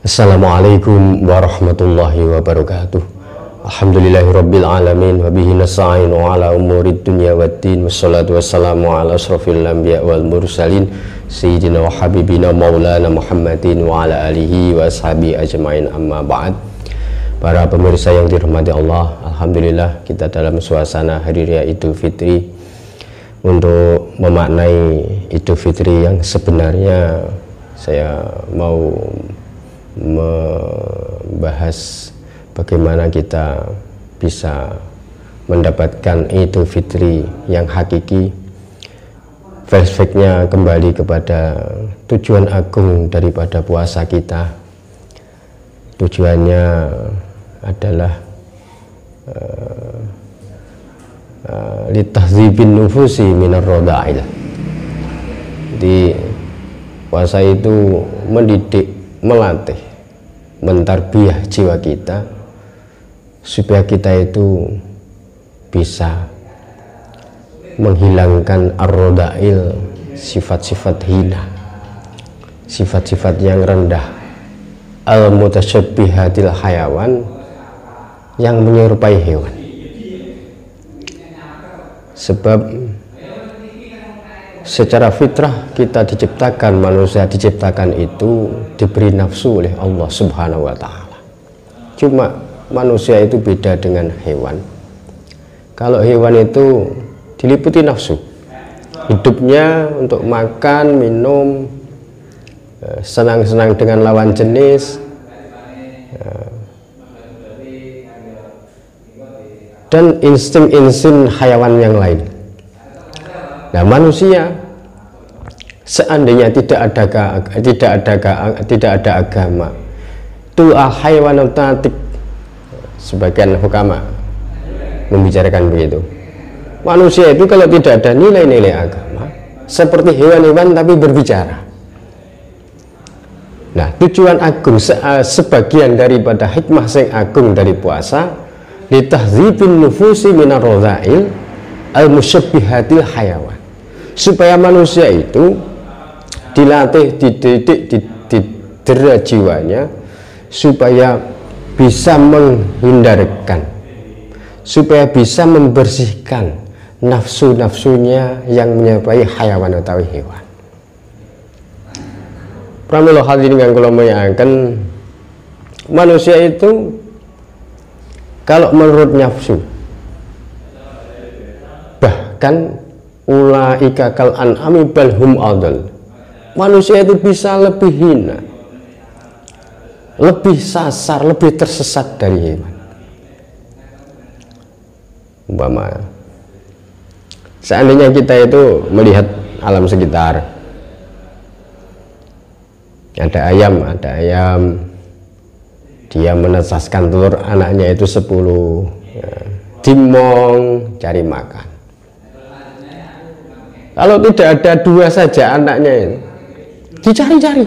Assalamualaikum warahmatullahi wabarakatuh. Alhamdulillahirabbil alamin wa bihi nasta'inu ala umurid dunya waddin wassalatu wassalamu ala asrofil anbiya wal mursalin sayyidina wa habibina maulana Muhammadin wa ala alihi wa ashabi ajmain, amma ba'd. Para pemirsa yang dirahmati Allah, alhamdulillah kita dalam suasana hari raya Idul Fitri. Untuk memaknai Idul Fitri yang sebenarnya, saya mau membahas bagaimana kita bisa mendapatkan Idul Fitri yang hakiki. Flashbacknya kembali kepada tujuan agung daripada puasa kita. Tujuannya adalah litahdzibin nufusi minar rada'il. Jadi puasa itu mendidik, melatih, mentarbiyah jiwa kita supaya kita itu bisa menghilangkan ar-rada'il, sifat-sifat hina, sifat-sifat yang rendah, al-mutasyabbihatil hayawan, yang menyerupai hewan. Sebab secara fitrah kita diciptakan, manusia diciptakan itu diberi nafsu oleh Allah Subhanahu wa ta'ala. Cuma manusia itu beda dengan hewan. Kalau hewan itu diliputi nafsu, hidupnya untuk makan, minum, senang-senang dengan lawan jenis, dan insting-insting hayawan yang lain. Nah, manusia seandainya tidak ada agama, tu al-hayawanut tatik, sebagian hukama membicarakan begitu. Manusia itu kalau tidak ada nilai-nilai agama, seperti hewan-hewan tapi berbicara. Nah, tujuan agung, sebagian daripada hikmah sing agung dari puasa, litahdzibin nufusi minar rada'il al-musyabbihatil hayawan, supaya manusia itu dilatih, dididik, didera jiwanya supaya bisa menghindarkan, supaya bisa membersihkan nafsu-nafsunya yang menyerupai hayawan atau hewan. Pramila hadirin yang kula mulyakaken, manusia itu kalau menurut nafsu, bahkan ulaika kal an'ami bal hum adall, manusia itu bisa lebih hina, lebih sasar, lebih tersesat dari hewan. Umpama seandainya kita itu melihat alam sekitar, ada ayam, dia menetaskan telur, anaknya itu 10, ya, dimong cari makan. Kalau tidak ada 2 saja anaknya itu dicari-cari,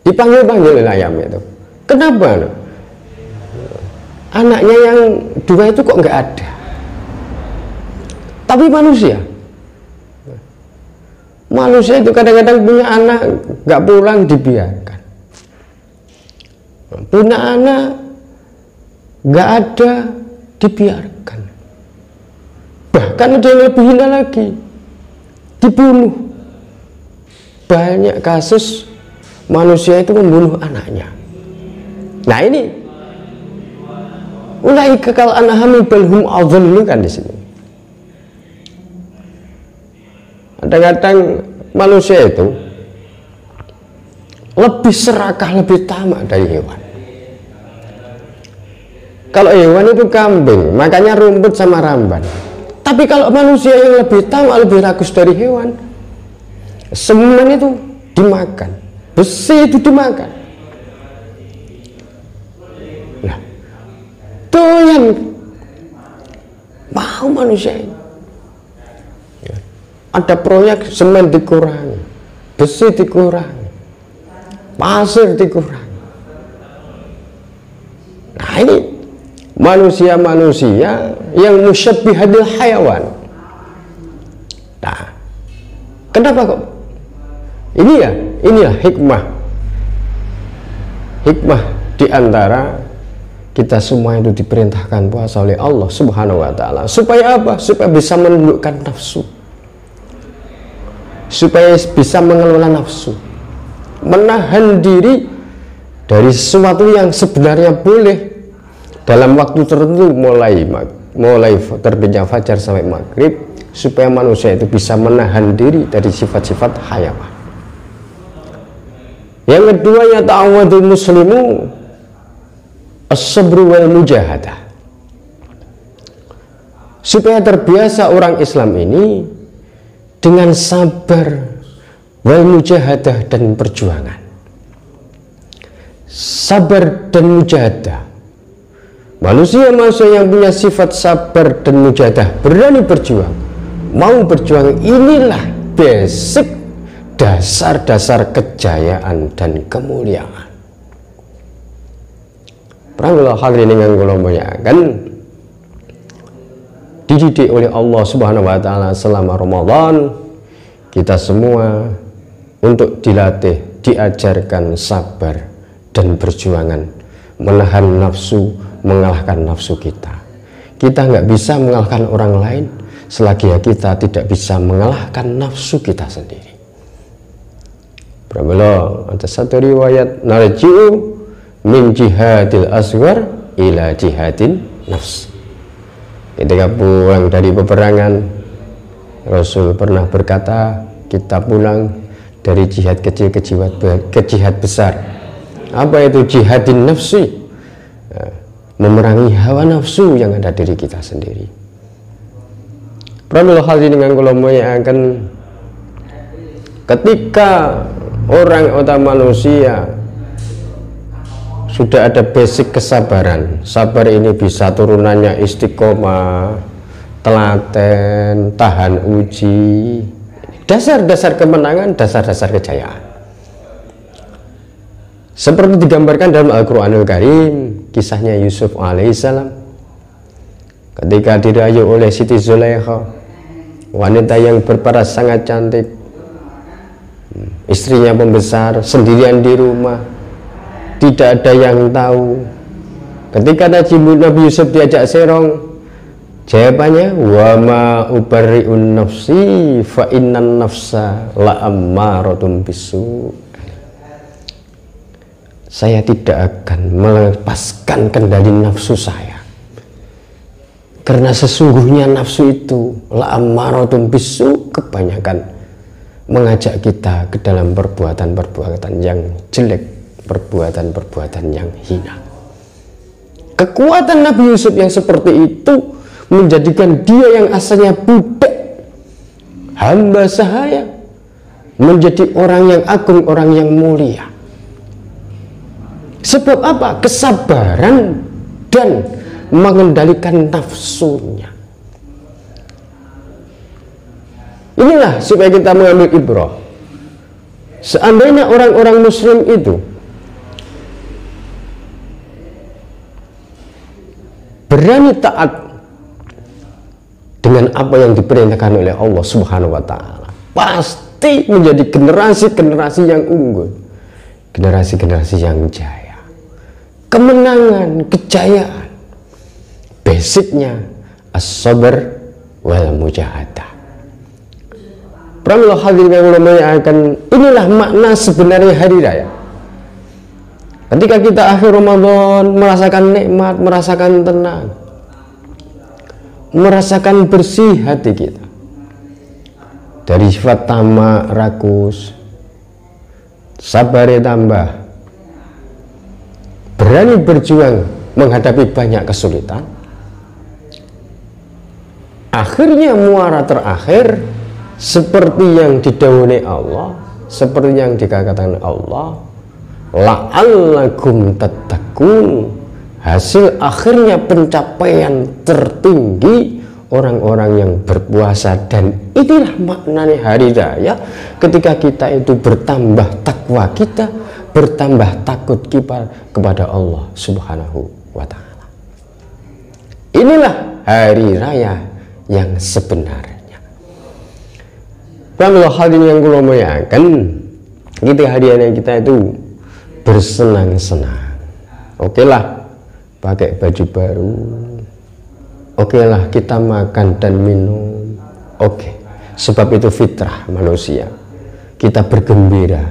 dipanggil-panggil oleh ayam itu. Kenapa? Anaknya yang 2 itu kok nggak ada? Tapi manusia itu kadang-kadang punya anak nggak pulang, dibiarkan. Punya anak nggak ada, dibiarkan. Bahkan ada yang lebih hina lagi, dibunuh. Banyak kasus manusia itu membunuh anaknya. Nah, ini ulaika kal an'ami bal hum adall kan di sini. Kadang-kadang manusia itu lebih serakah, lebih tamak dari hewan. Kalau hewan itu kambing, makanya rumput sama ramban. Tapi kalau manusia yang lebih tamak, lebih rakus dari hewan, semen itu dimakan, besi itu dimakan. Nah, doyan mau manusia ini. Ada proyek semen dikurangi, besi dikurangi, pasir dikurangi. Nah, ini manusia-manusia yang musyabbihatil hayawan. Nah, kenapa kok? Inilah hikmah hikmah di antara kita semua itu diperintahkan puasa oleh Allah Subhanahu wa Ta'ala. Supaya apa? Supaya bisa menundukkan nafsu, supaya bisa mengelola nafsu, menahan diri dari sesuatu yang sebenarnya boleh dalam waktu tertentu, mulai terbitnya fajar sampai maghrib, supaya manusia itu bisa menahan diri dari sifat-sifat hayawan. Yang kedua, ya ta'awadul muslimu as-sabru wal mujahadah, supaya terbiasa orang Islam ini dengan sabar wal mujahadah dan perjuangan. Sabar dan mujahadah, manusia yang punya sifat sabar dan mujahadah, berani berjuang, mau berjuang, inilah basic dasar-dasar kejayaan dan kemuliaan. Pramila hadirin yang kula muliakan, dididik oleh Allah Subhanahu wa Ta'ala selama Ramadan, kita semua untuk dilatih, diajarkan sabar dan perjuangan, menahan nafsu, mengalahkan nafsu kita. Kita nggak bisa mengalahkan orang lain selagi kita tidak bisa mengalahkan nafsu kita sendiri. Pramila, ada satu riwayat, narji'u min jihadil asghar ila jihadin nafs. Ketika pulang dari peperangan, Rasul pernah berkata, kita pulang dari jihad kecil ke jihad besar. Apa itu jihadin nafsi? Memerangi hawa nafsu yang ada diri kita sendiri. Pramila hadirin yang kula muliakan, ketika orang atau manusia sudah ada basic kesabaran, sabar ini bisa turunannya istiqomah, telaten, tahan uji, dasar-dasar kemenangan, dasar-dasar kejayaan. Seperti digambarkan dalam Al-Quranul Karim, kisahnya Yusuf alaihissalam ketika dirayu oleh Siti Zulaikha, wanita yang berparas sangat cantik, istrinya pembesar, sendirian di rumah, tidak ada yang tahu. Ketika Nabi Yusuf diajak serong, jawabannya, wa ma ubarri'un nafsi fa innan nafsa la'ammaratun bisu. Saya tidak akan melepaskan kendali nafsu saya, karena sesungguhnya nafsu itu la'ammaratun bisu, kebanyakan mengajak kita ke dalam perbuatan-perbuatan yang jelek, perbuatan-perbuatan yang hina. Kekuatan Nabi Yusuf yang seperti itu menjadikan dia yang asalnya budak, hamba sahaya, menjadi orang yang agung, orang yang mulia. Sebab apa? Kesabaran dan mengendalikan nafsunya. Inilah supaya kita mengambil ibrah. Seandainya orang-orang muslim itu berani taat dengan apa yang diperintahkan oleh Allah Subhanahu wa Ta'ala, pasti menjadi generasi-generasi yang unggul, generasi-generasi yang jaya, kemenangan, kejayaan. Basicnya as-sabr wal mujahadah. Pramila hadirin yang muliakan, inilah makna sebenarnya hari raya. Ketika kita akhir Ramadan merasakan nikmat, merasakan tenang, merasakan bersih hati kita dari sifat tamak, rakus, sabar tambah, berani berjuang menghadapi banyak kesulitan. Akhirnya muara terakhir seperti yang didhawuhi Allah, seperti yang dikatakan Allah, la'allakum tattaqun. Hasil akhirnya pencapaian tertinggi orang-orang yang berpuasa. Dan inilah maknanya hari raya, ketika kita itu bertambah takwa kita, bertambah takut kita kepada Allah Subhanahu wa Ta'ala. Inilah hari raya yang sebenarnya. Pramila hadirin yang kula muliakan, kita hadiahnya kita itu bersenang-senang. Oke lah pakai baju baru, oke lah kita makan dan minum, oke, sebab itu fitrah manusia. Kita bergembira.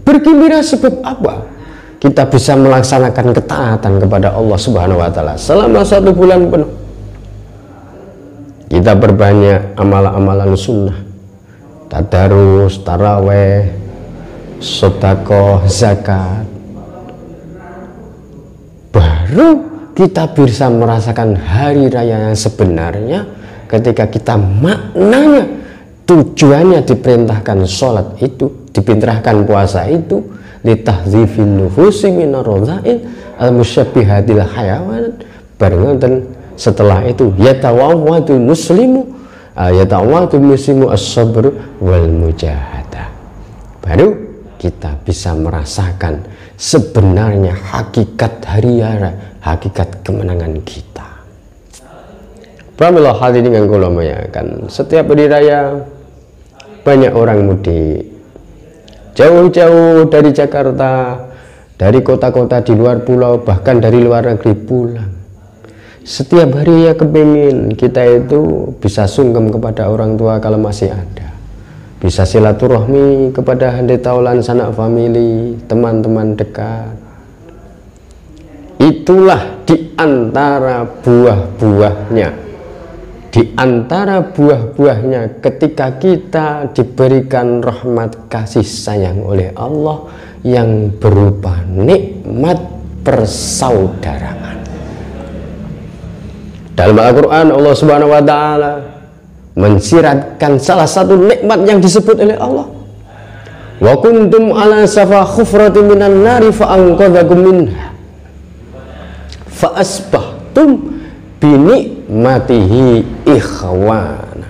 Bergembira sebab apa? Kita bisa melaksanakan ketaatan kepada Allah Subhanahu wa Ta'ala selama 1 bulan penuh. Kita berbanyak amalan-amalan sunnah, tadarus, taraweh, sedekah, zakat. Baru kita bisa merasakan hari raya yang sebenarnya ketika kita maknanya, tujuannya diperintahkan sholat itu, diperintahkan puasa itu, litahdzifin nufusi minar radha'il al-musyabbihatil hayawan. Barengan setelah itu yatawaffatul muslimu as-sabr wal mujahadah. Baru kita bisa merasakan sebenarnya hakikat hari raya, hakikat kemenangan kita. Pramila hadirin yang kula muliakan, setiap hari raya banyak orang mudik jauh-jauh dari Jakarta, dari kota-kota di luar pulau, bahkan dari luar negeri pulang. Setiap hari ya kepingin kita itu bisa sungkem kepada orang tua kalau masih ada, bisa silaturahmi kepada handai taulan sanak famili, teman-teman dekat. Itulah diantara buah-buahnya ketika kita diberikan rahmat kasih sayang oleh Allah yang berupa nikmat persaudaraan. Dalam Al-Quran Allah Subhanahu wa Ta'ala mensiratkan salah satu nikmat yang disebut oleh Allah. Wa kuntum ala safa khufratin minan nari fa anqadhakum minha fa asbahtum binikmatihi ikhwana.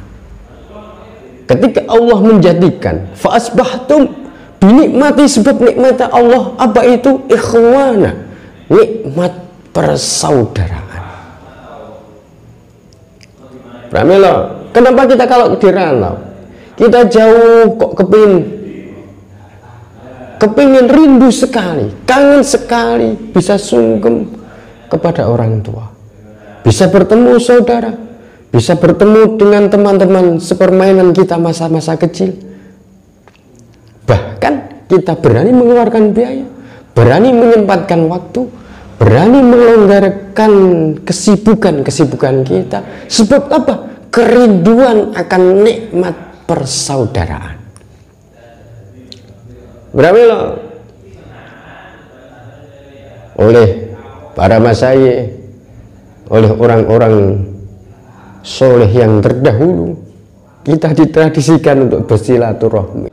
Ketika Allah menjadikan fa asbahtum binikmati, sebab nikmat Allah apa itu? Ikhwana, nikmat persaudaraan. Pramila, kenapa kita kalau di rantau kita jauh kok kepingin rindu sekali, kangen sekali bisa sungkem kepada orang tua, bisa bertemu saudara, bisa bertemu dengan teman-teman sepermainan kita masa-masa kecil. Bahkan kita berani mengeluarkan biaya, berani menyempatkan waktu, berani melonggarkan kesibukan kita. Sebab apa? Kerinduan akan nikmat persaudaraan. Pramila, oleh para masyayikh, oleh orang-orang soleh yang terdahulu, kita ditradisikan untuk bersilaturahmi.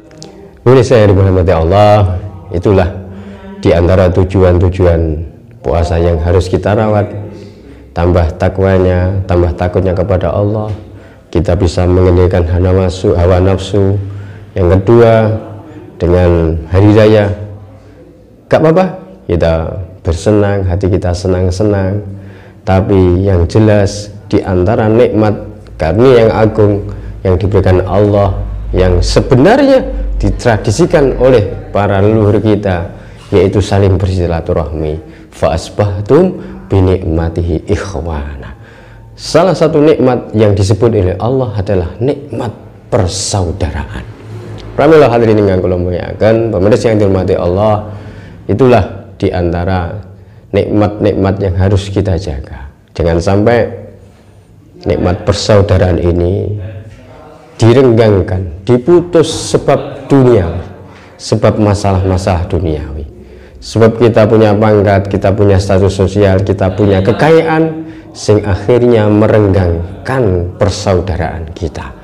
Boleh saya dirahmati Allah, itulah diantara tujuan-tujuan puasa yang harus kita rawat. Tambah takwanya, tambah takutnya kepada Allah, kita bisa mengendalikan hawa nafsu. Yang kedua, dengan hari raya gak apa-apa kita bersenang, hati kita senang-senang, tapi yang jelas diantara nikmat karena yang agung yang diberikan Allah, yang sebenarnya ditradisikan oleh para leluhur kita, yaitu saling bersilaturahmi. Fa asbahtum binikmatihi ikhwana. Salah satu nikmat yang disebut oleh Allah adalah nikmat persaudaraan. Pramila hadirin yang kula muliakan, pemirsa yang dihormati Allah, itulah diantara nikmat-nikmat yang harus kita jaga. Jangan sampai nikmat persaudaraan ini direnggangkan, diputus sebab duniawi, sebab masalah-masalah duniawi. Sebab kita punya pangkat, kita punya status sosial, kita punya kekayaan, sing akhirnya merenggangkan persaudaraan kita.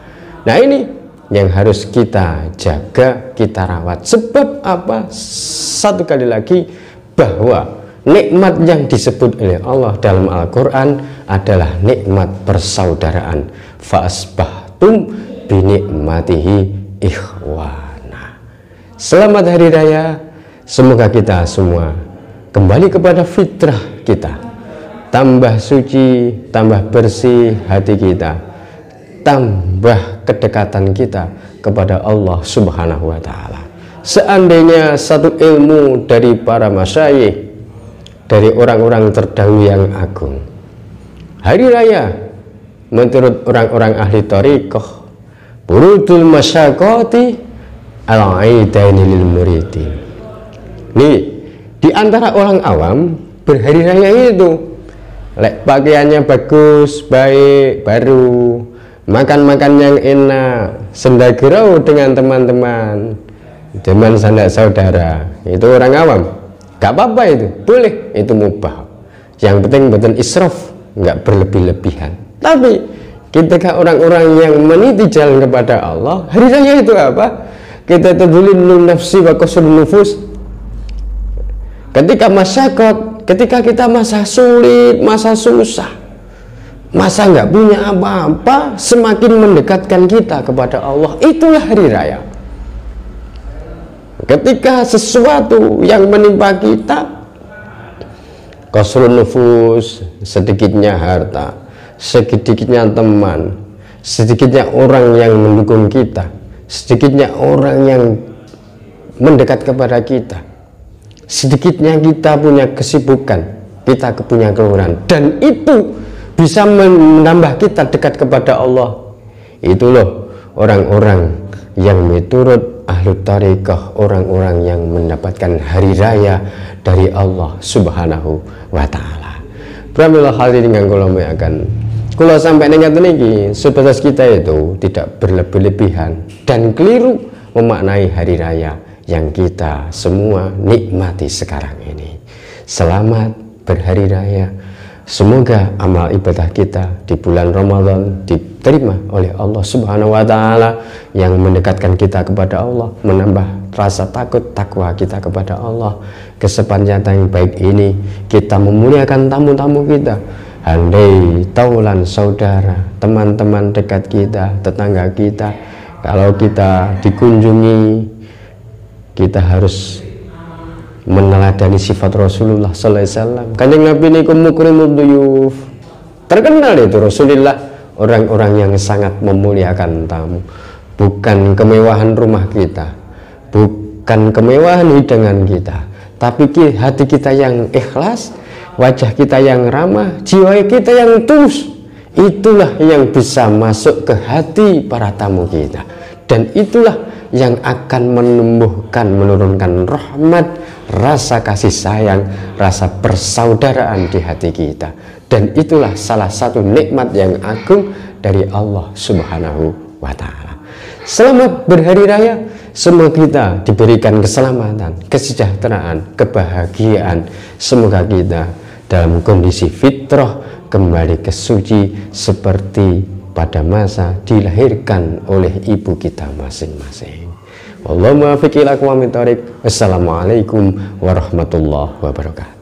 Nah, ini yang harus kita jaga, kita rawat. Sebab apa? Satu kali lagi, bahwa nikmat yang disebut oleh Allah dalam Al-Quran adalah nikmat persaudaraan. Fa'asbahtum binikmatihi ikhwana. Selamat hari raya. Semoga kita semua kembali kepada fitrah kita, tambah suci, tambah bersih hati kita, tambah kedekatan kita kepada Allah Subhanahu wa Ta'ala. Seandainya satu ilmu dari para masyayikh, dari orang-orang terdahulu yang agung, hari raya menurut orang-orang ahli thariqah, burudul masyaqati al-aidaini lil muridin. Nih, di antara orang awam berhari raya itu pakaiannya bagus, baik, baru, makan-makan yang enak, sendagurau dengan teman-teman, teman sanak saudara. Itu orang awam, gak apa-apa, itu boleh, itu mubah. Yang penting betul israf, nggak berlebih-lebihan. Tapi ketika orang-orang yang meniti jalan kepada Allah, hari raya itu apa? Kita tadulil nafsi wa qasrun nufus. Ketika masyarakat, ketika kita masa sulit, masa susah, masa nggak punya apa-apa, semakin mendekatkan kita kepada Allah, itulah hari raya. Ketika sesuatu yang menimpa kita, qasrun nufus, sedikitnya harta, sedikitnya teman, sedikitnya orang yang mendukung kita, sedikitnya orang yang mendekat kepada kita, sedikitnya kita punya kesibukan, kita punya keluaran, dan itu bisa menambah kita dekat kepada Allah. Itu loh orang-orang yang menurut ahlu tariqah, orang-orang yang mendapatkan hari raya dari Allah subhanahu wa ta'ala. Pramila hadirin kang kula muliakan, kula sampai ngaten iki, sebatas kita itu tidak berlebih-lebihan dan keliru memaknai hari raya yang kita semua nikmati sekarang ini. Selamat berhari raya. Semoga amal ibadah kita di bulan Ramadan diterima oleh Allah subhanahu wa ta'ala, yang mendekatkan kita kepada Allah, menambah rasa takut takwa kita kepada Allah. Kesempatan yang baik ini kita memuliakan tamu-tamu kita, handai taulan saudara, teman-teman dekat kita, tetangga kita. Kalau kita dikunjungi, kita harus meneladani sifat Rasulullah sallallahu alaihi wasallam. Kanjeng Nabi niku mukrimud duyuf. Terkenal itu Rasulullah, orang-orang yang sangat memuliakan tamu. Bukan kemewahan rumah kita, bukan kemewahan hidangan kita, tapi hati kita yang ikhlas, wajah kita yang ramah, jiwa kita yang tulus. Itulah yang bisa masuk ke hati para tamu kita, dan itulah yang akan menurunkan rahmat, rasa kasih sayang, rasa persaudaraan di hati kita. Dan itulah salah satu nikmat yang agung dari Allah subhanahu wa ta'ala. Selamat berhari raya. Semoga kita diberikan keselamatan, kesejahteraan, kebahagiaan. Semoga kita dalam kondisi fitrah, kembali ke suci seperti pada masa dilahirkan oleh ibu kita masing-masing. Wallahu muwaffiq ila aqwamit thoriq. Wassalamualaikum warahmatullahi wabarakatuh.